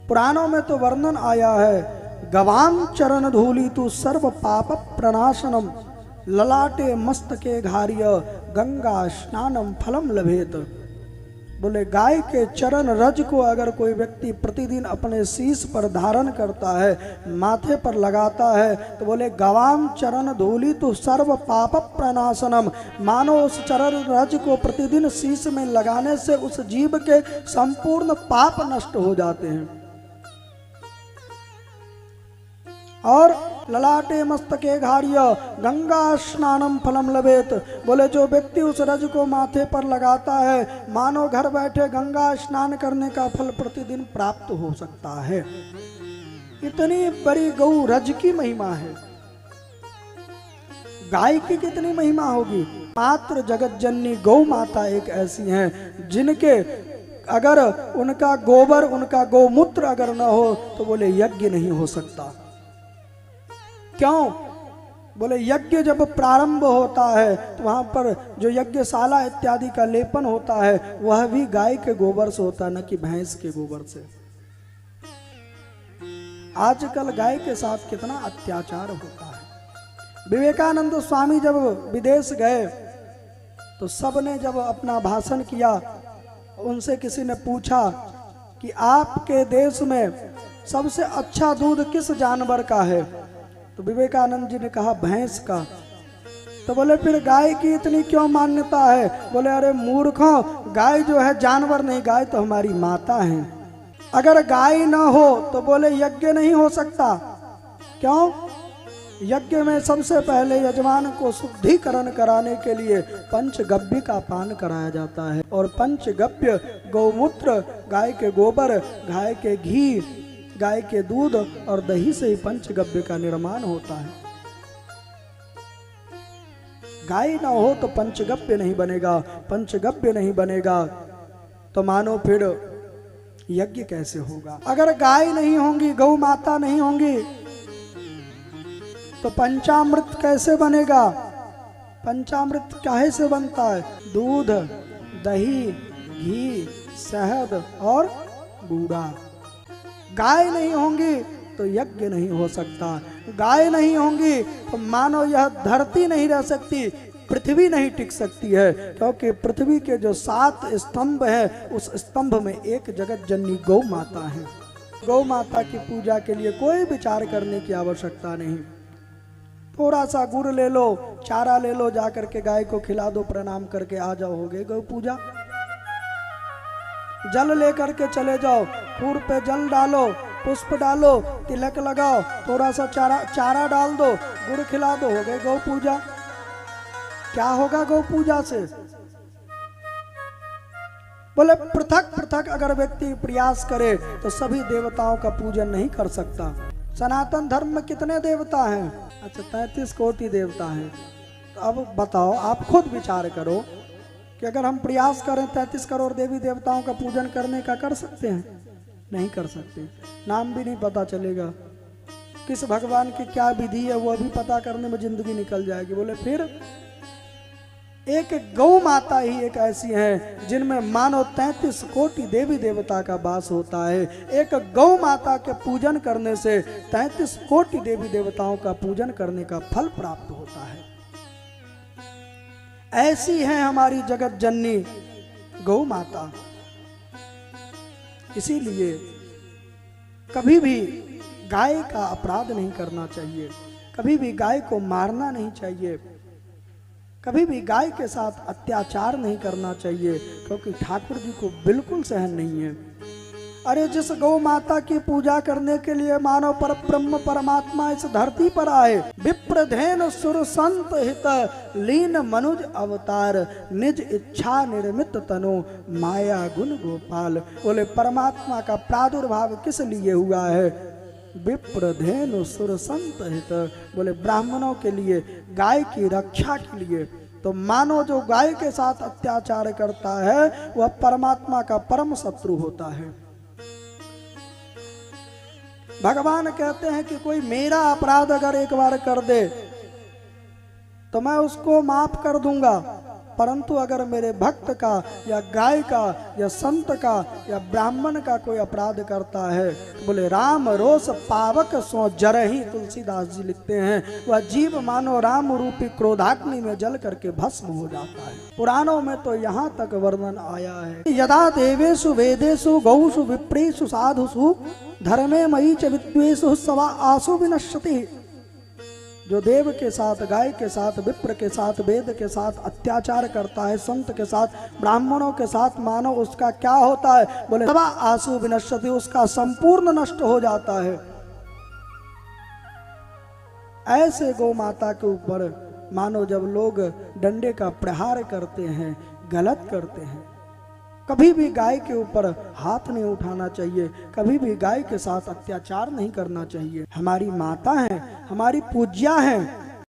पुराणों में तो वर्णन आया है, गवाम चरण धूलि तु सर्व पाप प्रणाशनम ललाटे मस्तके घार्य गंगा स्नानम फलम लभेत। बोले गाय के चरण रज को अगर कोई व्यक्ति प्रतिदिन अपने शीश पर धारण करता है, माथे पर लगाता है, तो बोले गवाम चरण धूलि तो सर्व पाप प्रणाशनम, मानो उस चरण रज को प्रतिदिन शीश में लगाने से उस जीव के संपूर्ण पाप नष्ट हो जाते हैं। और ललाटे मस्तके घार्य गंगा स्नानम फलम लभेत। बोले जो व्यक्ति उस रज को माथे पर लगाता है, मानो घर बैठे गंगा स्नान करने का फल प्रतिदिन प्राप्त हो सकता है। इतनी बड़ी गौ रज की महिमा है। गाय की कितनी महिमा होगी। मात्र जगत जननी गौ माता एक ऐसी हैं जिनके अगर उनका गोबर, उनका गौमूत्र अगर न हो तो बोले यज्ञ नहीं हो सकता। क्यों? बोले यज्ञ जब प्रारंभ होता है तो वहां पर जो यज्ञशाला इत्यादि का लेपन होता है वह भी गाय के गोबर से होता है, न कि भैंस के गोबर से। आजकल गाय के साथ कितना अत्याचार होता है। विवेकानंद स्वामी जब विदेश गए तो सबने जब अपना भाषण किया, उनसे किसी ने पूछा कि आपके देश में सबसे अच्छा दूध किस जानवर का है? तो विवेकानंद जी ने कहा भैंस का। तो बोले फिर गाय की इतनी क्यों मान्यता है? बोले अरे मूर्खों, गाय जो है जानवर नहीं, गाय तो हमारी माता है। अगर गाय ना हो तो बोले यज्ञ नहीं हो सकता। क्यों? यज्ञ में सबसे पहले यजमान को शुद्धिकरण कराने के लिए पंचगव्य का पान कराया जाता है। और पंचगव्य गौमूत्र, गाय के गोबर, गाय के घी, गाय के दूध और दही से ही पंचगव्य का निर्माण होता है। गाय ना हो तो पंचगव्य नहीं बनेगा, पंचगव्य नहीं बनेगा तो मानो फिर यज्ञ कैसे होगा। अगर गाय नहीं होंगी, गौ माता नहीं होंगी तो पंचामृत कैसे बनेगा? पंचामृत काहे से बनता है? दूध, दही, घी, शहद और बूढ़ा। गाय नहीं होंगी तो यज्ञ नहीं हो सकता। गाय नहीं होंगी तो मानो यह धरती नहीं रह सकती, पृथ्वी नहीं टिक सकती है। क्योंकि पृथ्वी के जो 7 स्तंभ है उस स्तंभ में एक जगत जननी गौ माता है। गौ माता की पूजा के लिए कोई विचार करने की आवश्यकता नहीं। थोड़ा सा गुड़ ले लो, चारा ले लो, जाकर के गाय को खिला दो, प्रणाम करके आ जाओ, हो गई गौ पूजा। जल लेकर के चले जाओ, फूल पे जल डालो, पुष्प डालो, तिलक लगाओ, थोड़ा सा चारा डाल दो, गुड़ खिला दो, हो गई गौ पूजा। क्या होगा गौ पूजा से? बोले पृथक पृथक अगर व्यक्ति प्रयास करे तो सभी देवताओं का पूजन नहीं कर सकता। सनातन धर्म में कितने देवता हैं? अच्छा 33 कोटि देवता हैं। तो अब बताओ, आप खुद विचार करो कि अगर हम प्रयास करें 33 करोड़ देवी देवताओं का पूजन करने का, कर सकते हैं? नहीं कर सकते। नाम भी नहीं पता चलेगा, किस भगवान की क्या विधि है वो भी पता करने में जिंदगी निकल जाएगी। बोले फिर एक गौ माता ही एक ऐसी है जिनमें मानो 33 कोटि देवी देवता का वास होता है। एक गौ माता के पूजन करने से 33 कोटि देवी देवताओं का पूजन करने का फल प्राप्त होता है। ऐसी है हमारी जगत जननी गौ माता। इसीलिए कभी भी गाय का अपराध नहीं करना चाहिए, कभी भी गाय को मारना नहीं चाहिए, कभी भी गाय के साथ अत्याचार नहीं करना चाहिए, क्योंकि ठाकुर जी को बिल्कुल सहन नहीं है। अरे जिस गौ माता की पूजा करने के लिए मानव पर ब्रह्म परमात्मा इस धरती पर आए, विप्रधेन सुर संत हित लीन मनुज अवतार निज इच्छा निर्मित तनु माया गुण गोपाल। बोले परमात्मा का प्रादुर्भाव किस लिए हुआ है? विप्रधेन सुर संत हित, बोले ब्राह्मणों के लिए, गाय की रक्षा के लिए। तो मानो जो गाय के साथ अत्याचार करता है वह परमात्मा का परम शत्रु होता है। भगवान कहते हैं कि कोई मेरा अपराध अगर एक बार कर दे तो मैं उसको माफ कर दूंगा, परंतु अगर मेरे भक्त का या गाय का या संत का या ब्राह्मण का कोई अपराध करता है, बोले राम रोष पावक सो जरहि, तुलसीदास जी लिखते हैं, वह जीव मानो राम रूपी क्रोधाग्नि में जल करके भस्म हो जाता है। पुराणों में तो यहाँ तक वर्णन आया है, यदा देवेषु वेदेषु गौषु विप्रेषु साधुषु धर्मे मयि च विद्वेषु सवा आसु विनश्यति। जो देव के साथ, गाय के साथ, विप्र के साथ, वेद के साथ अत्याचार करता है, संत के साथ, ब्राह्मणों के साथ, मानो उसका क्या होता है, बोले सवा आसु विनश्यति, उसका संपूर्ण नष्ट हो जाता है। ऐसे गौ माता के ऊपर मानो जब लोग डंडे का प्रहार करते हैं, गलत करते हैं, कभी भी गाय के ऊपर हाथ नहीं उठाना चाहिए, कभी भी गाय के साथ अत्याचार नहीं करना चाहिए। हमारी माता है, हमारी पूज्या है,